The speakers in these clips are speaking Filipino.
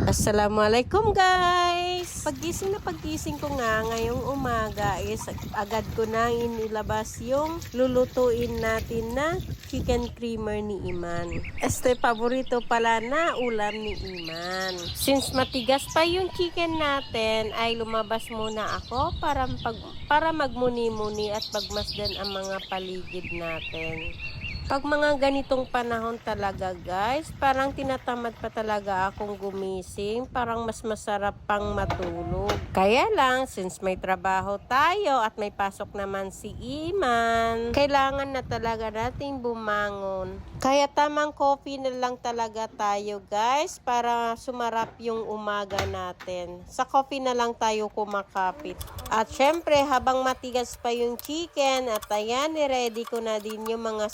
Assalamualaikum guys! Paggising ko nga ngayong umaga is agad ko na inilabas yung lulutuin natin na chicken creamer ni Iman. Este paborito pala na ulam ni Iman. Since matigas pa yung chicken natin ay lumabas muna ako para magmuni-muni at pagmasdan ang mga paligid natin. Pag mga ganitong panahon talaga guys, parang tinatamad pa talaga akong gumising, parang mas masarap pang matulog. Kaya lang, since may trabaho tayo at may pasok naman si Iman, kailangan na talaga nating bumangon. Kaya tamang coffee na lang talaga tayo guys, para sumarap yung umaga natin. Sa coffee na lang tayo kumakapit. At syempre, habang matigas pa yung chicken, at ayan, ready ko na din yung mga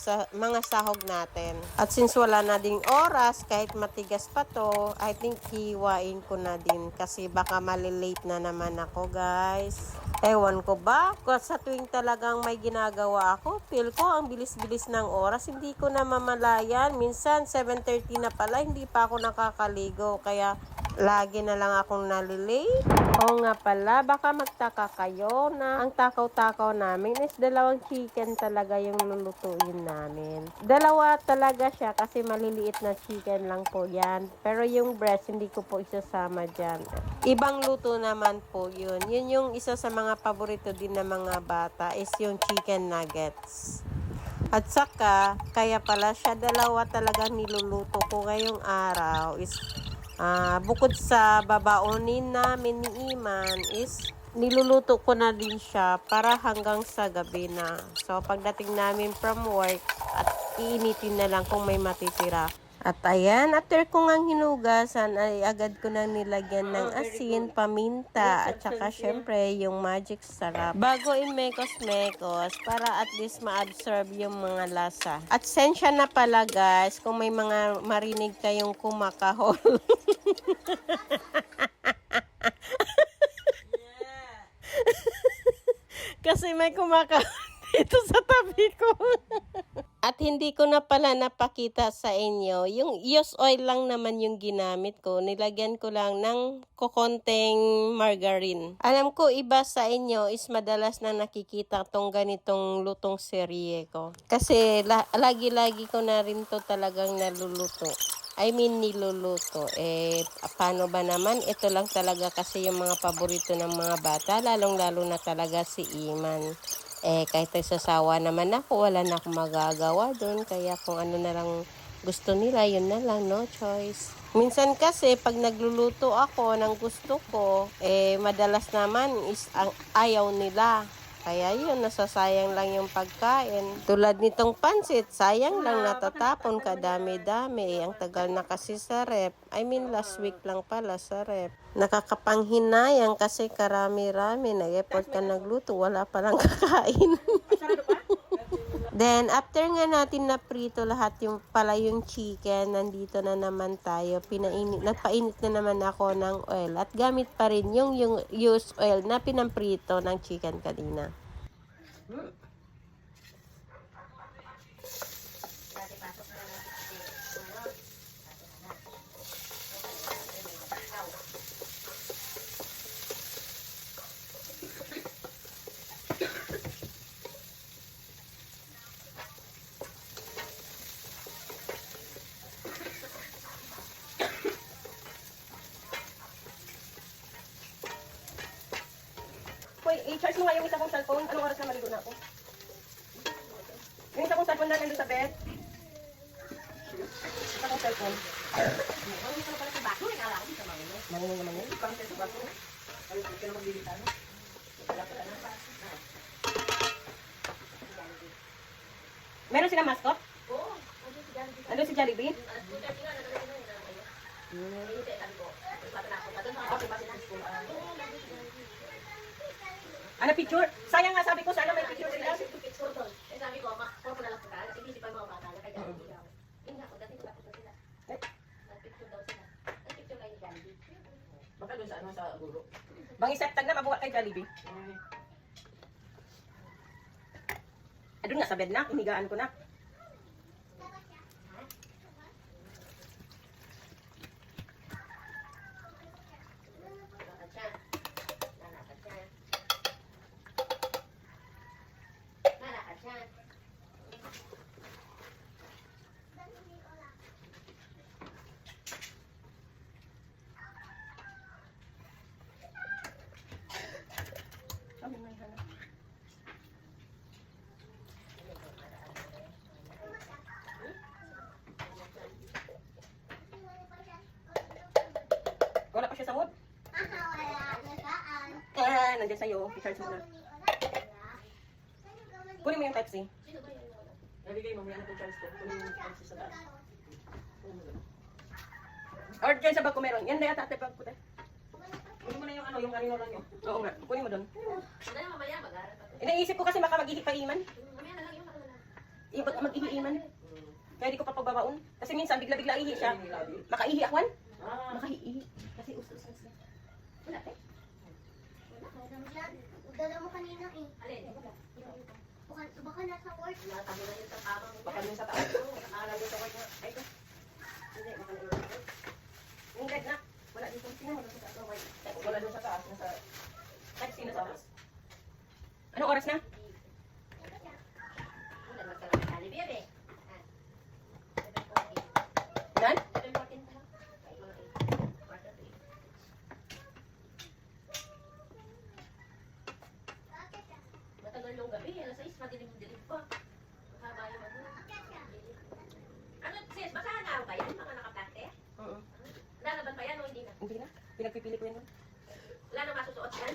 sahog natin. At since wala na ding oras, kahit matigas pa to, I think hiwain ko na din. Kasi baka malilate na naman ako, guys. Ewan ko ba? Sa tuwing talagang may ginagawa ako, feel ko ang bilis-bilis ng oras. Hindi ko na mamalayan. Minsan, 7:30 na pala, hindi pa ako nakakaligo. Kaya, lagi na lang akong nalilate. Oo nga pala, baka magtaka kayo na ang takaw-takaw namin is dalawang chicken talaga yung lulutuin namin. Dalawa talaga siya kasi maliliit na chicken lang po yan. Pero yung breast, hindi ko po isasama dyan. Ibang luto naman po yun. Yun yung isa sa mga paborito din ng mga bata is yung chicken nuggets. At saka, kaya pala siya dalawa talagang niluluto ko ngayong araw is bukod sa babaonin namin ni Iman is niluluto ko na din siya para hanggang sa gabi na. So pagdating namin from work at iinitin na lang kung may matitira. At ayan, after ko ngang hinugasan ay agad ko nang nilagyan ng asin, paminta, at saka syempre yung magic sarap. Bago i-mekos-mekos para at least ma-absorb yung mga lasa. At sensya na pala guys kung may mga marinig kayong kumakahol. Kasi may kumakahol dito sa tabi ko. At hindi ko na pala napakita sa inyo. Yung used oil lang naman yung ginamit ko. Nilagyan ko lang ng kokonteng margarine. Alam ko iba sa inyo is madalas na nakikita tong ganitong lutong serye ko. Kasi lagi-lagi ko na rin to talagang niluluto. Paano ba naman? Ito lang talaga kasi yung mga paborito ng mga bata. Lalong-lalo na talaga si Iman. Kahit nagsasawa naman ako, wala na akong magagawa doon. Kaya kung ano na lang gusto nila, yun na lang, no choice. Minsan kasi, pag nagluluto ako ng gusto ko, madalas naman is ayaw nila. Kaya yun, nasasayang lang yung pagkain. Tulad nitong pansit, sayang lang natatapon kadami-dami. Ang tagal na kasi sa rep. Last week lang pala sa rep. Nakakapanghinayang kasi karami-rami. Nag-effort ka nagluto, wala palang kakain. Then, after nga natin na prito lahat yung chicken, nandito na naman tayo. Nagpainit na naman ako ng oil. At gamit pa rin yung used oil na pinamprito ng chicken kanina. Hoy, i-charge mo nga yung isa kong cellphone. Anong oras na maligo na ako? Yung isa kong cellphone na nandun sa bed. Isa kong cellphone. Marunong naman yun. Parang sa baso. Ay, hindi ka na magbibita, no? Meron silang mascot? Oo. Ano si Jollibee? Ano picture? Sayang nga sabi ko, sana may picture sila. Picture doon. Sabi ko, makakuro na lang po kasi hindi pa yung mga bata na kaya hindi daw. Hindi ako, dati ko picture sila. Nag-picture daw sila. Nag-picture kayo ni Jollibee. Baka doon sa sa gulo. Bang iseptag na mabuha kay Jollibee. Doon nga sa bed na, inigaan ko na. pa siya sa mood. Wala na saan. Nandiyan sa'yo. I-charge mo na. Kunin mo yung Type-C. Sino ba yan? Nabigay mo, may ano itong charge ko. Kunin mo yung charge sa taas. Kunin mo doon. Or dyan sa bag ko meron. Yan na yata ate bag ko tayo. Kunin mo na yung ano, yung kanino lang yun. Oo nga. Kunin mo doon. Ano yung mamaya mag-aaral pa to? Inaisip ko kasi baka mag-ihi pa iman. Mamaya na lang yung makalala. Mag-ihi iman. Hmm. Kaya di ko pa pagbabaon. Kasi minsan bigla-bigla ihi siya. Hindi labi. Makaihi akwan. Ah, Makaihi. Kasi usus na. Wala eh. Dala mo kanina eh. Alin? Baka nasa work. Natabi na yung tapama mo. baka dun sa taas. Nakakalagay sa work na. Ay, ito. Hindi, baka na-iwan. Yung guide na. Wala dito. Tingnan mo doon sa taas. Work. Wala dun sa taas. Nasa Type-C na sa taas. Anong oras na? Wala magkaroon ng Jollibee eh. Ah. 7:14. Ilan? 7:14 pa lang. Ay, mga 8. Quarter to 8. Matagal yung gabi. Alas 6, madilim-dilim pa. Mahaba yung ano. Ano, sis, basahan nga ba yan? Mga nakaplante? Oo. Lalaban pa yan o hindi na? Hindi na. Pinagpipili ko yan. Wala na masusuot yan?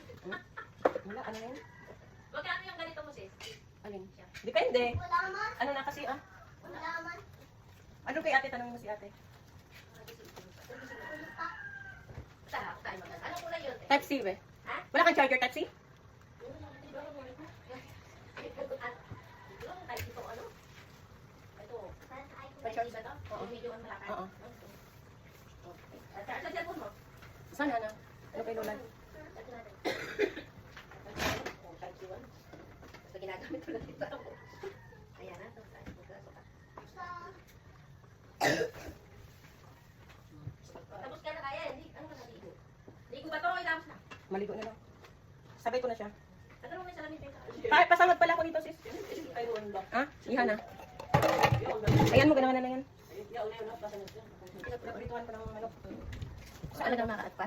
Wala. Ano yan? Magkano yung ganito mo, sis? Alin? Depende. Wala man. Ano na kasi ah? Wala man. Ano kay ate? Tanongin mo si ate. Tayo maganda. Anong kulay yun? Type-C ba? Ha? Wala kang charger Type-C? Oo. Oo. Saan na? Ano kay Lola? Ginagamit ko lang ito. Ayan na. Tapos ka na kaya, hindi. Ano ka naligo? Ligo ba ito o ilamos na? Maligo na lang. Sabay ko na siya. Nagkaroon may salamin kayo sa Pasamad pala ako dito sis. Ay, doon ba? Ha? Iha na. Yung Ayan mo, ganawa na yan. Yaw na yun, nasa niya. Pinaprituhan ko ng manok. Saan na makakaat pa?